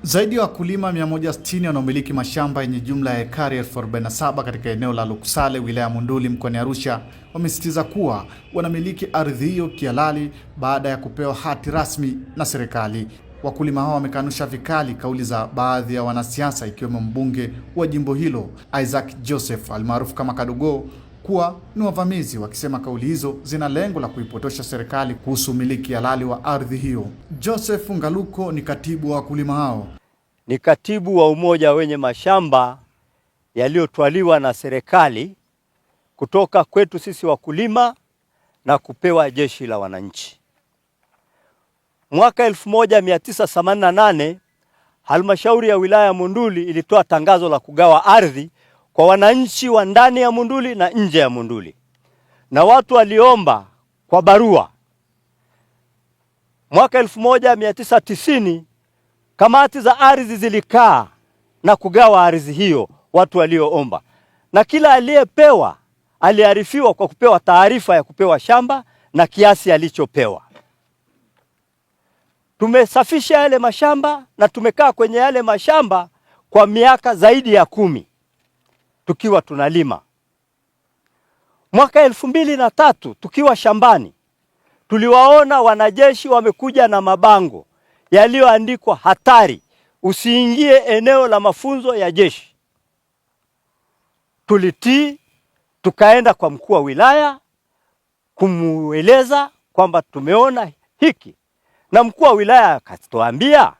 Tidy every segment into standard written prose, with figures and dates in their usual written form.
Zaidi ya wakulima 160 wanaomiliki mashamba yenye jumla ya ekari 1047 katika eneo la Lukusale, wilaya ya Monduli, mkoani Arusha, wamesisitiza kuwa wanamiliki ardhi hiyo kihalali baada ya kupewa hati rasmi na serikali. Wakulima hao wamekanusha vikali kauli za baadhi ya wanasiasa ikiwemo mbunge wa jimbo hilo Isaac Joseph almaarufu kama Kadogo kuwa ni wavamizi, wakisema kauli hizo zina lengo la kuipotosha serikali kuhusu umiliki halali wa ardhi hiyo. Joseph Ngaluko ni katibu wa wakulima hao. Ni katibu wa umoja wenye mashamba yaliyotwaliwa na serikali kutoka kwetu sisi wakulima na kupewa jeshi la wananchi. Mwaka 1988 halmashauri ya wilaya ya Monduli ilitoa tangazo la kugawa ardhi kwa wananchi wa ndani ya Monduli na nje ya Monduli, na watu waliomba kwa barua. Mwaka 1990 kamati za ardhi zilikaa na kugawa ardhi hiyo watu walioomba, na kila aliyepewa aliarifiwa kwa kupewa taarifa ya kupewa shamba na kiasi alichopewa. Tumesafisha yale mashamba na tumekaa kwenye yale mashamba kwa miaka zaidi ya 10 tukiwa tunalima. Mwaka 2003 tukiwa shambani, tuliwaona wanajeshi wamekuja na mabango yaliyoandikwa hatari, usiingie eneo la mafunzo ya jeshi. Tulitii, tukaenda kwa mkuu wa wilaya kumueleza kwamba tumeona hiki, na mkuu wa wilaya akatuambia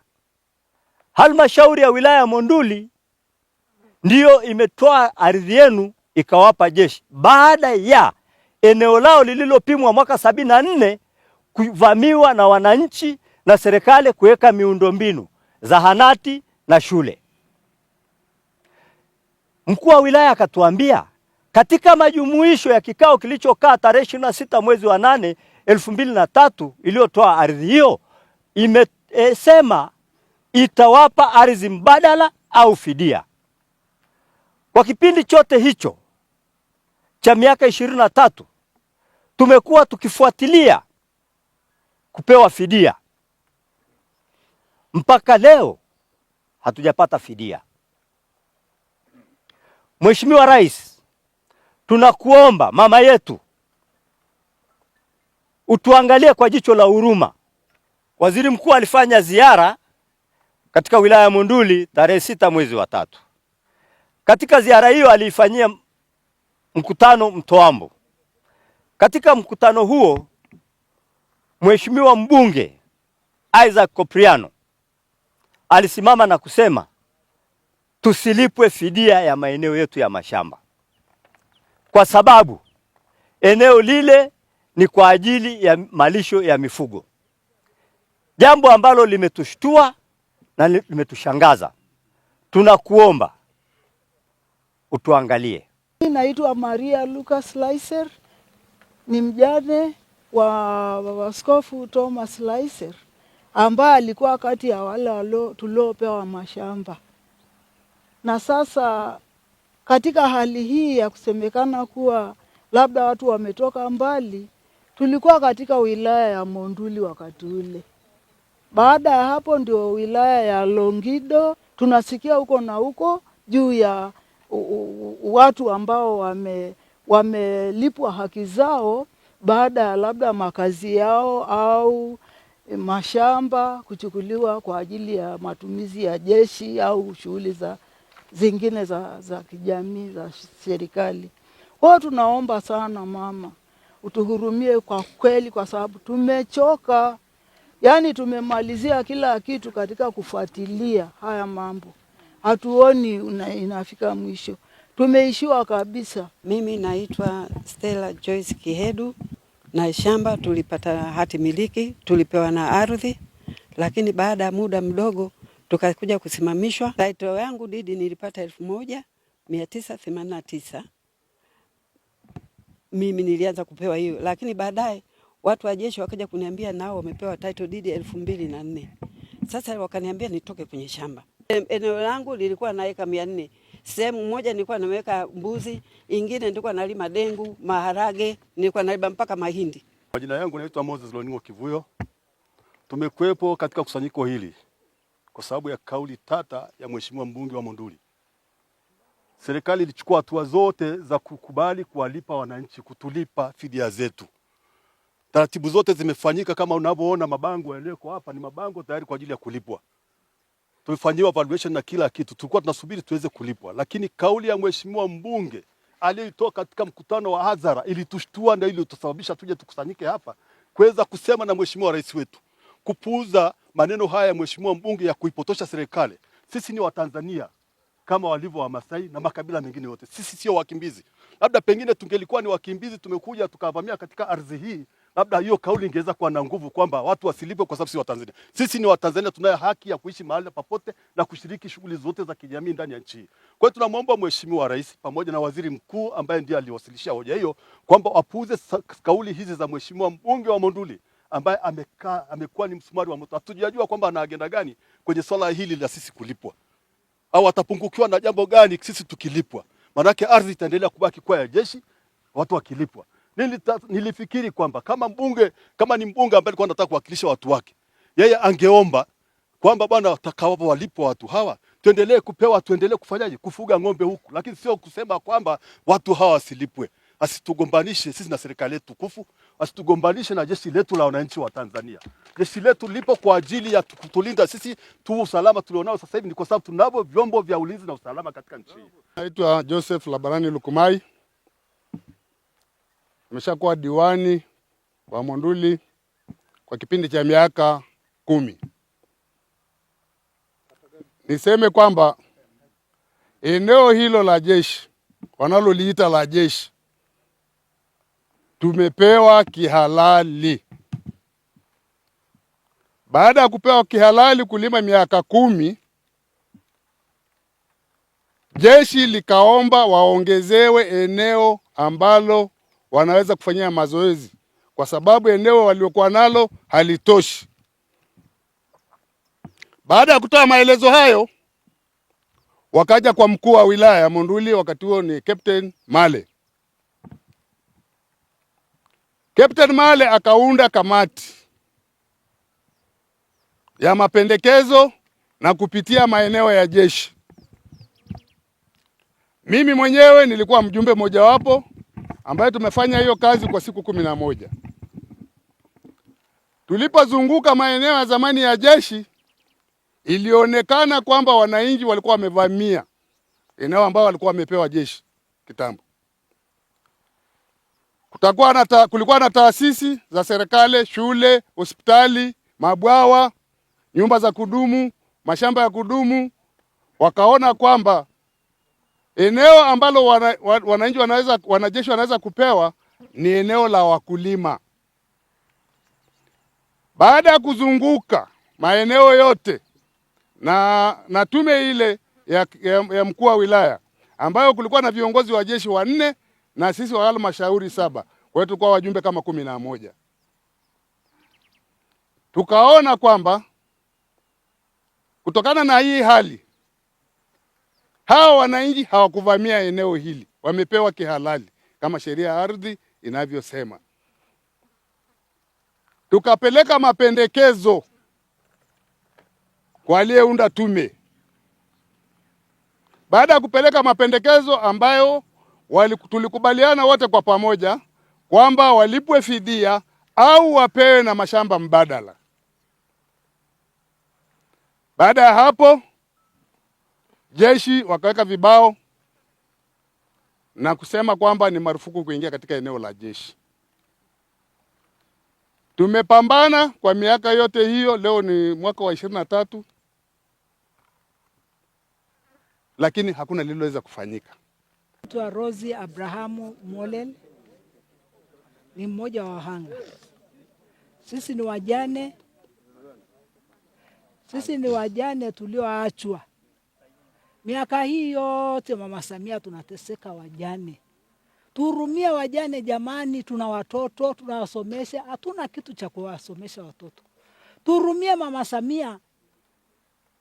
halmashauri ya wilaya ya Monduli ndiyo imetoa ardhi yenu ikawapa jeshi baada ya eneo lao lililopimwa mwaka 74 kuvamiwa na wananchi na serikali kuweka miundombinu, zahanati na shule. Mkuu wa wilaya akatuambia katika majumuisho ya kikao kilichokaa tarehe 26 mwezi wa 8 2003 iliyotoa ardhi hiyo, imesema itawapa ardhi mbadala au fidia. Kwa kipindi chote hicho cha miaka 23 tumekuwa tukifuatilia kupewa fidia. Mpaka leo hatujapata fidia. Mheshimiwa Rais, tunakuomba mama yetu utuangalie kwa jicho la huruma. Waziri Mkuu alifanya ziara katika wilaya ya Monduli tarehe 6 mwezi wa 3. Katika ziara hiyo aliifanyia mkutano Mtoambo. Katika mkutano huo Mheshimiwa mbunge Isaac Kopriano alisimama na kusema tusilipwe fidia ya maeneo yetu ya mashamba, kwa sababu eneo lile ni kwa ajili ya malisho ya mifugo, jambo ambalo limetushtua na limetushangaza. Tunakuomba utuangalie. Naitwa Maria Lucas Laiser, ni mjane wa Askofu Thomas Laiser ambaye alikuwa kati ya wale tuliopewa mashamba. Na sasa katika hali hii ya kusemekana kuwa labda watu wametoka mbali, tulikuwa katika wilaya ya Monduli wakati ule. Baada ya hapo ndio wilaya ya Longido, tunasikia huko na huko juu ya watu ambao wamelipwa haki zao baada ya labda makazi yao au mashamba kuchukuliwa kwa ajili ya matumizi ya jeshi au shughuli zingine za kijamii za serikali. Kwa hiyo tunaomba sana mama, utuhurumie kwa kweli, kwa sababu tumechoka. Yaani tumemalizia kila kitu katika kufuatilia haya mambo. Hatuoni inafika mwisho. Tumeishiwa kabisa. Mimi naitwa Stella Joyce Kihedu, na shamba tulipata hati miliki, tulipewa na ardhi, lakini baada ya muda mdogo tukakuja kusimamishwa. Title yangu didi nilipata 1989. Mimi nilianza kupewa hiyo, lakini baadaye watu wa jeshi wakaja kuniambia nao wamepewa title deed 2004. Sasa wakaniambia nitoke kwenye shamba. Eneo langu lilikuwa na eka 400. Sehemu moja nilikuwa naweka mbuzi, ingine nilikuwa nalima dengu, maharage, nilikuwa nalima mpaka mahindi. Majina yangu naitwa Moses Loningo Kivuyo. Tumekuepo katika kusanyiko hili kwa sababu ya kauli tata ya mheshimiwa mbunge wa Monduli. Serikali ilichukua hatua zote za kukubali kuwalipa wananchi, kutulipa fidia zetu. Taratibu zote zimefanyika, kama unavyoona mabango yaliyoko hapa ni mabango tayari kwa ajili ya kulipwa. Tumefanyiwa valuation na kila kitu. Tulikuwa tunasubiri tuweze kulipwa, lakini kauli ya mheshimiwa mbunge aliyoitoa katika mkutano wa hadhara ilitushtua, ndio ilitusababisha tuje tukusanyike hapa kuweza kusema na mheshimiwa rais wetu, kupuuza maneno haya ya mheshimiwa mbunge ya kuipotosha serikali. Sisi ni Watanzania kama walivyo Wamasai na makabila mengine yote. Sisi sio wakimbizi. Labda pengine tungelikuwa ni wakimbizi, tumekuja tukavamia katika ardhi hii, labda hiyo kauli ingeweza kuwa na nguvu kwamba watu wasilipe kwa sababu si Watanzania. Sisi ni Watanzania, tunayo haki ya kuishi mahali popote na kushiriki shughuli zote za kijamii ndani ya nchi hii. Kwa hiyo tunamwomba mheshimiwa rais pamoja na waziri mkuu ambaye ndiye aliwasilishia hoja hiyo kwamba wapuuze kauli hizi za mheshimiwa mbunge wa Monduli ambaye amekuwa ni msumari wa moto. Hatujajua kwamba ana agenda gani kwenye swala hili la sisi kulipwa, au atapungukiwa na jambo gani sisi tukilipwa. Manake ardhi itaendelea kubaki kwa ya jeshi watu wakilipwa. Nilifikiri kwamba kama ni mbunge ambaye alikuwa anataka kuwakilisha watu wake, yeye angeomba kwamba bwana watakawapo walipo watu hawa tuendelee kupewa, tuendelee kufanyaje, kufuga ng'ombe huku, lakini sio kusema kwamba watu hawa wasilipwe. Asitugombanishe sisi na serikali yetu tukufu, asitugombanishe na jeshi letu la wananchi wa Tanzania. Jeshi letu lipo kwa ajili ya kutulinda sisi tu. Usalama tulionao sasa hivi ni kwa sababu tunavyo vyombo vya ulinzi na usalama katika nchi hii. Naitwa Joseph Labarani Lukumai. Nimeshakuwa diwani wa Monduli kwa kipindi cha miaka 10. Niseme kwamba eneo hilo la jeshi wanaloliita la jeshi tumepewa kihalali. Baada ya kupewa kihalali kulima miaka 10, jeshi likaomba waongezewe eneo ambalo wanaweza kufanyia mazoezi kwa sababu eneo waliokuwa nalo halitoshi. Baada ya kutoa maelezo hayo, wakaja kwa mkuu wa wilaya ya Monduli, wakati huo ni Captain Male. Captain Male akaunda kamati ya mapendekezo na kupitia maeneo ya jeshi. Mimi mwenyewe nilikuwa mjumbe mojawapo ambaye tumefanya hiyo kazi kwa siku 11. Tulipozunguka maeneo ya zamani ya jeshi, ilionekana kwamba wananchi walikuwa wamevamia eneo ambao walikuwa wamepewa jeshi kitambo. Kulikuwa na taasisi za serikali, shule, hospitali, mabwawa, nyumba za kudumu, mashamba ya kudumu. Wakaona kwamba eneo ambalo wananchi wanajeshi wanaweza kupewa ni eneo la wakulima. Baada ya kuzunguka maeneo yote na tume ile ya mkuu wa wilaya ambayo kulikuwa na viongozi wa jeshi 4 na sisi wa halmashauri 7, kwa hiyo tulikuwa wajumbe kama 11. Tukaona kwamba kutokana na hii hali, hao wananchi hawakuvamia eneo hili, wamepewa kihalali kama sheria ya ardhi inavyosema. Tukapeleka mapendekezo kwa aliyeunda tume. Baada ya kupeleka mapendekezo ambayo tulikubaliana wote kwa pamoja kwamba walipwe fidia au wapewe na mashamba mbadala. Baada ya hapo, jeshi wakaweka vibao na kusema kwamba ni marufuku kuingia katika eneo la jeshi. Tumepambana kwa miaka yote hiyo, leo ni mwaka wa 23, lakini hakuna lililoweza kufanyika. Naitwa Rosie Abrahamu Molel, ni mmoja wa wahanga. Sisi ni wajane tulioachwa. Miaka hii yote Mama Samia tunateseka wajane. Tuhurumie wajane jamani, tuna watoto tunawasomesha, hatuna kitu cha kuwasomesha watoto. Tuhurumie Mama Samia.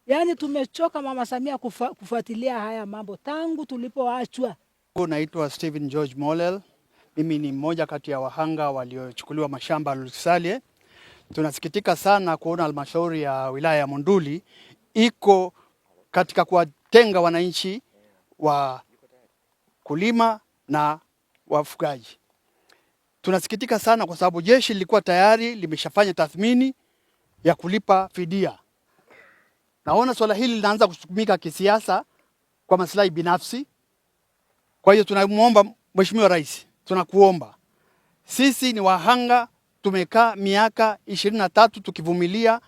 Yaani tumechoka Mama Samia kufuatilia haya mambo tangu tulipoachwa. Naitwa Stephen George Molel. Mimi ni mmoja kati ya wahanga waliochukuliwa mashamba Lusalie. Tunasikitika sana kuona halmashauri ya wilaya ya Monduli iko katika kuwatenga wananchi wa kulima na wafugaji. Tunasikitika sana kwa sababu jeshi lilikuwa tayari limeshafanya tathmini ya kulipa fidia. Naona swala hili linaanza kutumika kisiasa kwa maslahi binafsi. Kwa hiyo tunamuomba Mheshimiwa Rais, tunakuomba, sisi ni wahanga, tumekaa miaka 23 tukivumilia.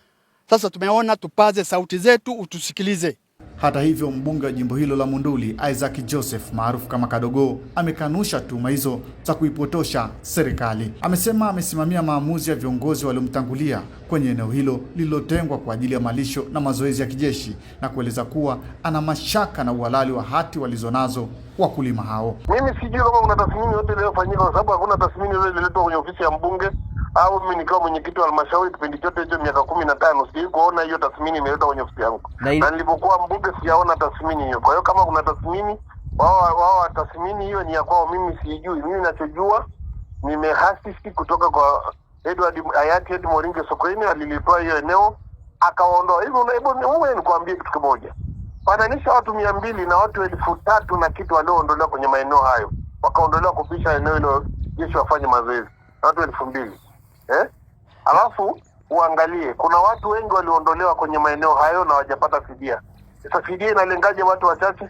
Sasa tumeona tupaze sauti zetu, utusikilize. Hata hivyo, mbunge wa jimbo hilo la Monduli Isaac Joseph maarufu kama Kadogo amekanusha tuhuma hizo za kuipotosha serikali. Amesema amesimamia maamuzi ya viongozi waliomtangulia kwenye eneo hilo lililotengwa kwa ajili ya malisho na mazoezi ya kijeshi, na kueleza kuwa ana mashaka na uhalali wa hati walizonazo wakulima hao. Mimi sijui kama kuna tathmini yote iliyofanyika, kwa sababu hakuna tathmini yote ililetwa kwenye ofisi ya mbunge au mimi nikiwa mwenyekiti wa halmashauri kipindi chote hicho miaka 15 sijui kuona hiyo tathmini imeletwa kwenye ofisi yangu. Na nilipokuwa mbunge sijaona tathmini hiyo. Kwa hiyo kama kuna tathmini, wao tathmini hiyo ni ya kwao, mimi sijui. Mimi ninachojua nimehasisi kutoka kwa hayati Edward Moringe Sokoine, alilitoa hiyo eneo akaondoa. Hivyo hebu nikwambie kitu kimoja. Pananisha watu 200 na watu 3000 na kitu walioondolewa kwenye maeneo hayo. Wakaondolewa kupisha eneo hilo jeshi wafanye mazoezi. Watu 2000. Alafu uangalie kuna watu wengi walioondolewa kwenye maeneo hayo na hawajapata fidia. Sasa fidia inalengaje watu wachache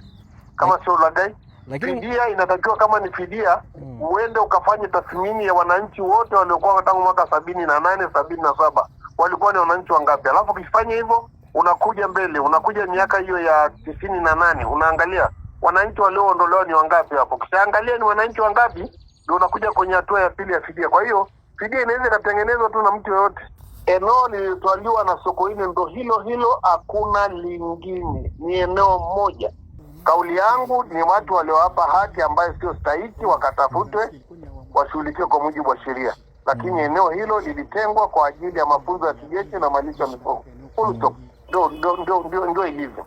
kama sio ulaghai? Fidia inatakiwa kama ni fidia uende ukafanye tathmini ya wananchi wote waliokuwa tangu mwaka 78 77 walikuwa ni wananchi wangapi. Alafu ukifanya hivyo unakuja mbele, unakuja miaka hiyo ya 98 unaangalia wananchi walioondolewa ni wangapi hapo. Kishaangalia ni wananchi wangapi ndio unakuja kwenye hatua ya pili ya fidia. Kwa hiyo fidia inaweza kutengenezwa tu na mtu yoyote. Eneo lilitwaliwa na Sokoine ndo hilo, hakuna lingine, ni eneo moja. Kauli yangu ni watu waliowapa haki ambayo sio stahiki wakatafutwe, washughulikiwe kwa mujibu wa sheria. Lakini eneo hilo lilitengwa kwa ajili ya mafunzo ya kijeshi na malisho ya mifugo. Full stop. Ndio ilivyo.